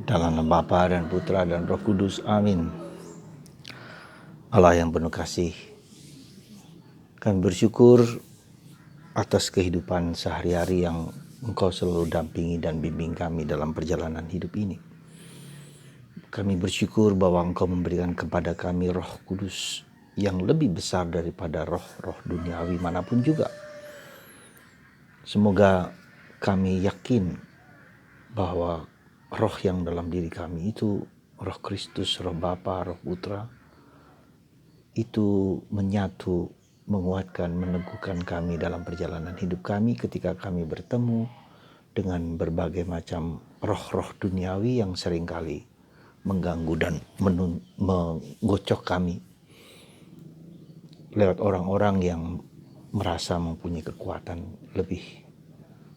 Dalam nama Bapa dan Putra dan Roh Kudus, amin. Allah yang penuh kasih, kami bersyukur atas kehidupan sehari-hari yang Engkau selalu dampingi dan bimbing kami dalam perjalanan hidup ini. Kami bersyukur bahwa Engkau memberikan kepada kami Roh Kudus yang lebih besar daripada roh-roh duniawi manapun juga. Semoga kami yakin bahwa roh yang dalam diri kami itu Roh Kristus, Roh Bapa, Roh Putra itu menyatu, menguatkan, meneguhkan kami dalam perjalanan hidup kami ketika kami bertemu dengan berbagai macam roh-roh duniawi yang seringkali mengganggu dan menggocok kami lewat orang-orang yang merasa mempunyai kekuatan lebih.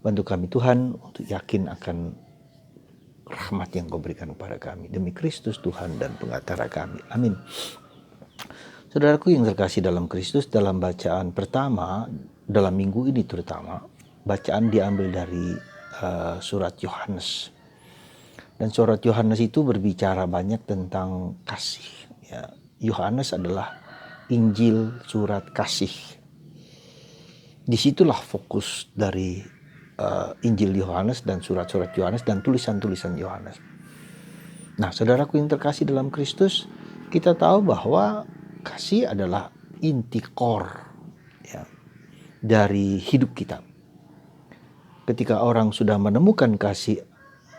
Bantu kami Tuhan untuk yakin akan rahmat yang Kau berikan kepada kami. Demi Kristus Tuhan dan pengatara kami. Amin. Saudaraku yang terkasih dalam Kristus, dalam bacaan pertama, dalam minggu ini terutama, bacaan diambil dari surat Yohanes. Dan surat Yohanes itu berbicara banyak tentang kasih. Ya, Yohanes adalah Injil surat kasih. Disitulah fokus dari Injil Yohanes dan surat-surat Yohanes dan tulisan-tulisan Yohanes. Nah, saudaraku yang terkasih dalam Kristus, kita tahu bahwa kasih adalah inti core ya, dari hidup kita. Ketika orang sudah menemukan kasih,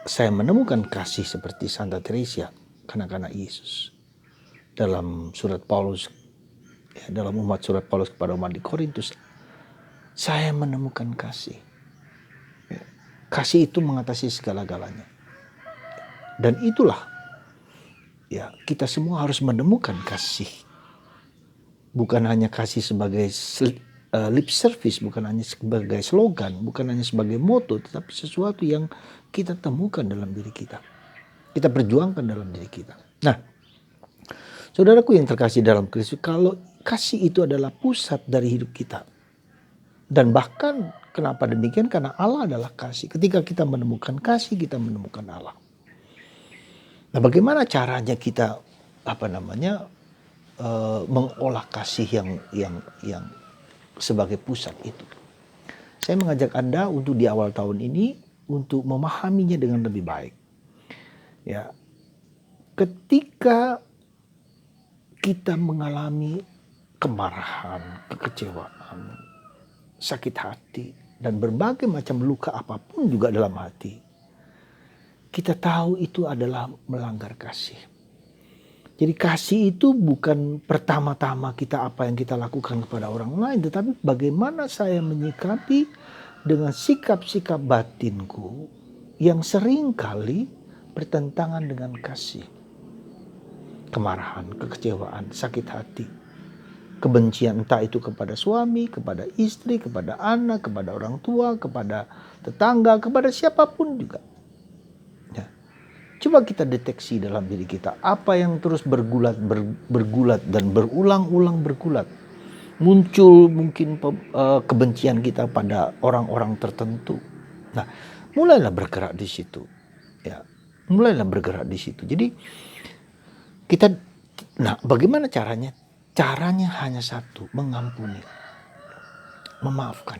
saya menemukan kasih seperti Santa Teresa, kanak-kanak Yesus. Dalam surat Paulus, ya, dalam surat Paulus kepada umat di Korintus, saya menemukan kasih. Kasih itu mengatasi segala-galanya. Dan itulah, ya, kita semua harus menemukan kasih. Bukan hanya kasih sebagai lip service, bukan hanya sebagai slogan, bukan hanya sebagai moto, tetapi sesuatu yang kita temukan dalam diri kita. Kita perjuangkan dalam diri kita. Nah, saudaraku yang terkasih dalam Kristus, kalau kasih itu adalah pusat dari hidup kita. Dan bahkan kenapa demikian? Karena Allah adalah kasih. Ketika kita menemukan kasih, kita menemukan Allah. Nah, bagaimana caranya kita mengolah kasih yang sebagai pusat itu? Saya mengajak Anda untuk di awal tahun ini untuk memahaminya dengan lebih baik. Ya, ketika kita mengalami kemarahan, kekecewaan, sakit hati, dan berbagai macam luka apapun juga dalam hati, kita tahu itu adalah melanggar kasih. Jadi kasih itu bukan pertama-tama kita apa yang kita lakukan kepada orang lain, tetapi bagaimana saya menyikapi dengan sikap-sikap batinku yang seringkali bertentangan dengan kasih. Kemarahan, kekecewaan, sakit hati, kebencian entah itu kepada suami, kepada istri, kepada anak, kepada orang tua, kepada tetangga, kepada siapapun juga. Ya. Coba kita deteksi dalam diri kita apa yang terus bergulat dan berulang-ulang bergulat. Muncul mungkin kebencian kita pada orang-orang tertentu. Nah, mulailah bergerak di situ. Ya, mulailah bergerak di situ. Jadi bagaimana caranya? Caranya hanya satu, mengampuni, memaafkan.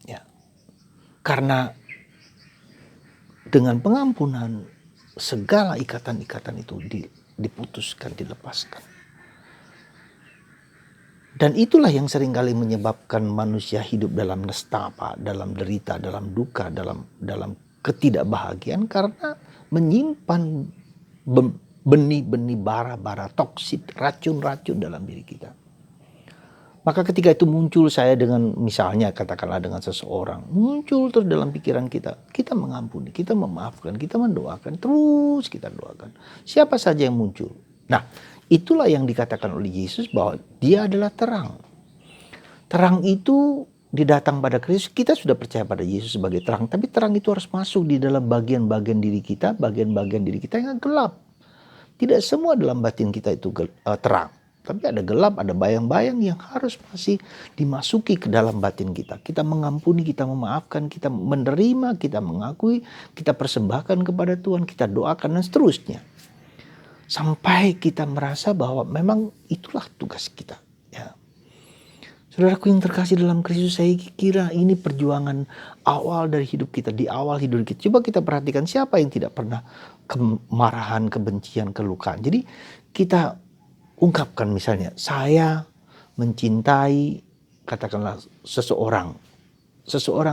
Ya. Karena dengan pengampunan segala ikatan-ikatan itu diputuskan, dilepaskan. Dan itulah yang seringkali menyebabkan manusia hidup dalam nestapa, dalam derita, dalam duka, dalam ketidakbahagiaan karena menyimpan benih-benih bara-bara toksit, racun-racun dalam diri kita. Maka ketika itu muncul saya dengan misalnya katakanlah dengan seseorang, muncul terus dalam pikiran kita mengampuni, kita memaafkan, kita mendoakan, terus kita doakan. Siapa saja yang muncul. Nah, itulah yang dikatakan oleh Yesus bahwa dia adalah terang. Terang itu didatang pada Kristus, kita sudah percaya pada Yesus sebagai terang, tapi terang itu harus masuk di dalam bagian-bagian diri kita yang gelap. Tidak semua dalam batin kita itu terang. Tapi ada gelap, ada bayang-bayang yang harus masih dimasuki ke dalam batin kita. Kita mengampuni, kita memaafkan, kita menerima, kita mengakui, kita persembahkan kepada Tuhan, kita doakan dan seterusnya. Sampai kita merasa bahwa memang itulah tugas kita. Ya. Saudaraku yang terkasih dalam Kristus, saya kira ini perjuangan awal dari hidup kita, di awal hidup kita. Coba kita perhatikan siapa yang tidak pernah kemarahan, kebencian, kelukaan. Jadi kita ungkapkan misalnya, saya mencintai, katakanlah seseorang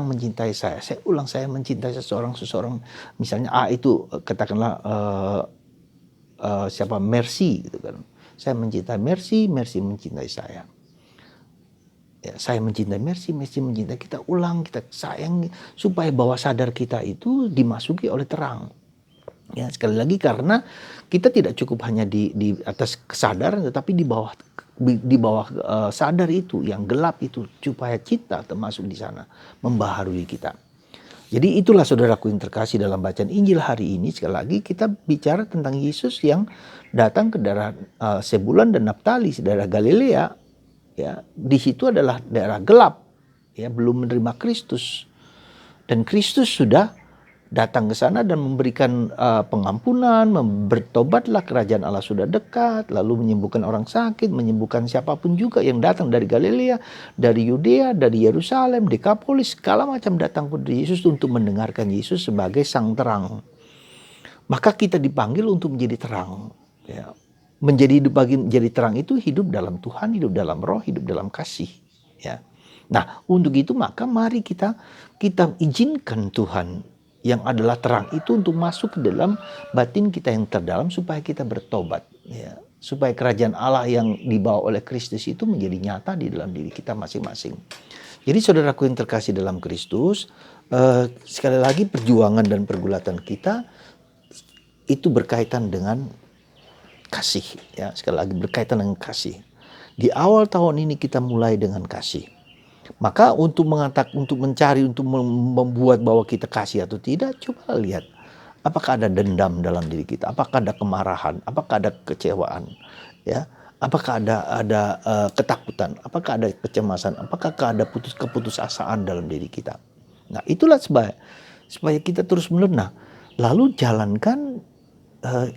mencintai saya. Saya ulang, saya mencintai seseorang misalnya A itu katakanlah siapa, Mercy gitu kan. Saya mencintai Mercy mencintai saya. Ya, saya mencintai Mercy mencintai, kita ulang, kita sayang supaya bawah sadar kita itu dimasuki oleh terang. Ya, sekali lagi karena kita tidak cukup hanya di atas kesadaran, tetapi di bawah sadar itu yang gelap itu, supaya kita termasuk di sana membaharui kita. Jadi itulah saudaraku yang terkasih, dalam bacaan Injil hari ini sekali lagi kita bicara tentang Yesus yang datang ke daerah Zebulon dan Naftali, daerah Galilea. Ya, di situ adalah daerah gelap, ya, belum menerima Kristus, dan Kristus sudah datang ke sana dan memberikan pengampunan, bertobatlah, kerajaan Allah sudah dekat, lalu menyembuhkan orang sakit, menyembuhkan siapapun juga yang datang dari Galilea, dari Yudea, dari Yerusalem, Dekapolis, segala macam datang kepada Yesus untuk mendengarkan Yesus sebagai sang terang. Maka kita dipanggil untuk menjadi terang. Ya. Menjadi terang itu hidup dalam Tuhan, hidup dalam roh, hidup dalam kasih. Ya. Nah, untuk itu maka mari kita izinkan Tuhan yang adalah terang itu untuk masuk ke dalam batin kita yang terdalam supaya kita bertobat, ya. Supaya kerajaan Allah yang dibawa oleh Kristus itu menjadi nyata di dalam diri kita masing-masing. Jadi saudaraku yang terkasih dalam Kristus, sekali lagi perjuangan dan pergulatan kita itu berkaitan dengan kasih, ya. Sekali lagi berkaitan dengan kasih. Di awal tahun ini kita mulai dengan kasih. Maka untuk mencari, untuk membuat bahwa kita kasih atau tidak, coba lihat apakah ada dendam dalam diri kita, apakah ada kemarahan, apakah ada kecewaan, ya, apakah ada ketakutan, apakah ada kecemasan, apakah ada keputusasaan dalam diri kita. Nah, itulah supaya kita terus menerus, lalu jalankan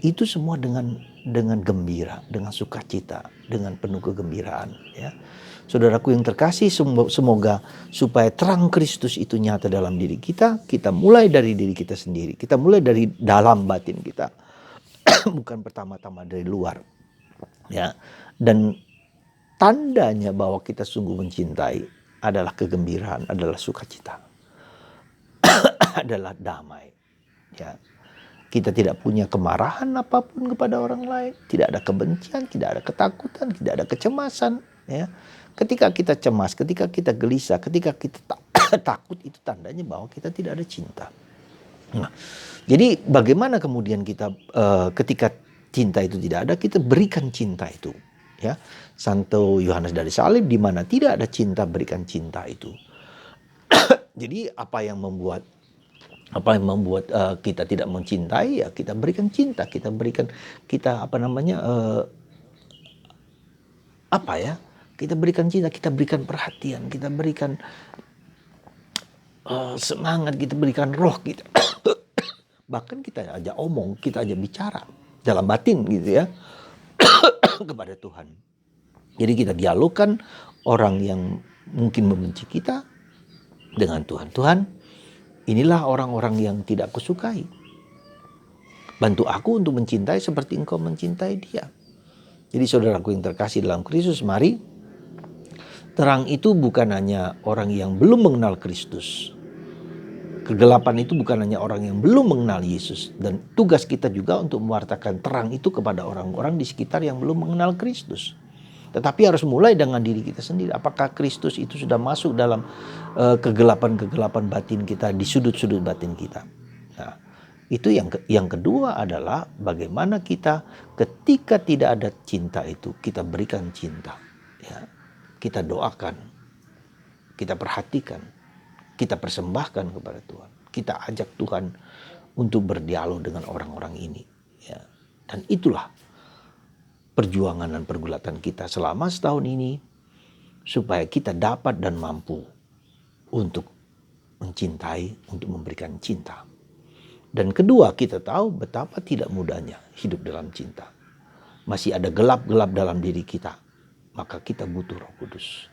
itu semua dengan gembira, dengan sukacita, dengan penuh kegembiraan, ya. Saudaraku yang terkasih, semoga supaya terang Kristus itu nyata dalam diri kita, kita mulai dari diri kita sendiri. Kita mulai dari dalam batin kita. Bukan pertama-tama dari luar. Ya. Dan tandanya bahwa kita sungguh mencintai adalah kegembiraan, adalah sukacita. Adalah damai. Ya. Kita tidak punya kemarahan apapun kepada orang lain. Tidak ada kebencian, tidak ada ketakutan, tidak ada kecemasan. Ya. Ketika kita cemas, ketika kita gelisah, ketika kita takut, itu tandanya bahwa kita tidak ada cinta. Nah, jadi bagaimana kemudian kita ketika cinta itu tidak ada, kita berikan cinta itu. Ya, Santo Yohanes dari Salib, di mana tidak ada cinta, berikan cinta itu. Jadi apa yang membuat kita tidak mencintai, ya kita berikan cinta, kita berikan kita berikan cinta, kita berikan perhatian, kita berikan semangat, kita berikan roh kita. Bahkan kita aja omong, kita aja bicara dalam batin gitu ya kepada Tuhan. Jadi kita dialogkan orang yang mungkin membenci kita dengan Tuhan. Tuhan, inilah orang-orang yang tidak kusukai. Bantu aku untuk mencintai seperti Engkau mencintai dia. Jadi saudaraku yang terkasih dalam Kristus, mari terang itu bukan hanya orang yang belum mengenal Kristus. Kegelapan itu bukan hanya orang yang belum mengenal Yesus. Dan tugas kita juga untuk mewartakan terang itu kepada orang-orang di sekitar yang belum mengenal Kristus. Tetapi harus mulai dengan diri kita sendiri. Apakah Kristus itu sudah masuk dalam kegelapan-kegelapan batin kita, di sudut-sudut batin kita. Nah, itu yang kedua adalah bagaimana kita ketika tidak ada cinta itu, kita berikan cinta. Ya. Kita doakan, kita perhatikan, kita persembahkan kepada Tuhan. Kita ajak Tuhan untuk berdialog dengan orang-orang ini. Ya. Dan itulah perjuangan dan pergulatan kita selama setahun ini, supaya kita dapat dan mampu untuk mencintai, untuk memberikan cinta. Dan kedua, kita tahu betapa tidak mudahnya hidup dalam cinta. Masih ada gelap-gelap dalam diri kita, maka kita butuh Roh Kudus.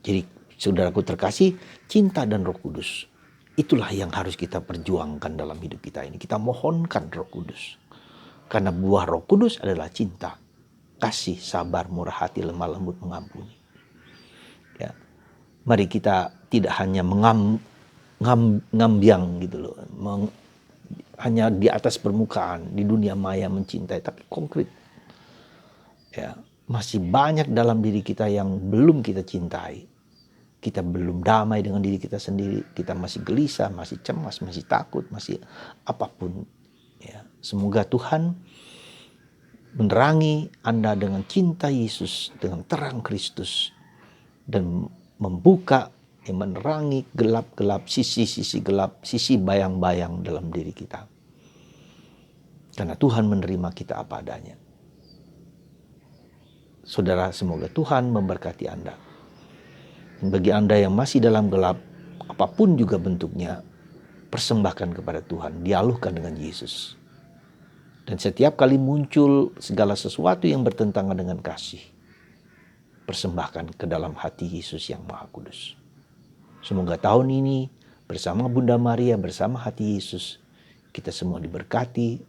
Jadi saudaraku terkasih, cinta dan Roh Kudus, itulah yang harus kita perjuangkan dalam hidup kita ini. Kita mohonkan Roh Kudus. Karena buah Roh Kudus adalah cinta, kasih, sabar, murah hati, lemah lembut, mengampuni. Ya. Mari kita tidak hanya ngambiang gitu loh, hanya di atas permukaan, di dunia maya mencintai, tapi konkret. Ya, masih banyak dalam diri kita yang belum kita cintai. Kita belum damai dengan diri kita sendiri. Kita masih gelisah, masih cemas, masih takut, masih apapun. Ya, semoga Tuhan menerangi Anda dengan cinta Yesus, dengan terang Kristus, dan membuka, menerangi gelap-gelap, sisi-sisi gelap, sisi bayang-bayang dalam diri kita. Karena Tuhan menerima kita apa adanya. Saudara, semoga Tuhan memberkati Anda. Dan bagi Anda yang masih dalam gelap, apapun juga bentuknya, persembahkan kepada Tuhan, dialuhkan dengan Yesus. Dan setiap kali muncul segala sesuatu yang bertentangan dengan kasih, persembahkan ke dalam hati Yesus yang Maha Kudus. Semoga tahun ini bersama Bunda Maria, bersama hati Yesus, kita semua diberkati,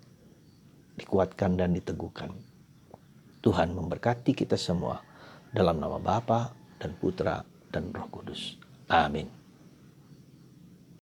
dikuatkan dan diteguhkan. Tuhan memberkati kita semua dalam nama Bapa dan Putra dan Roh Kudus. Amin.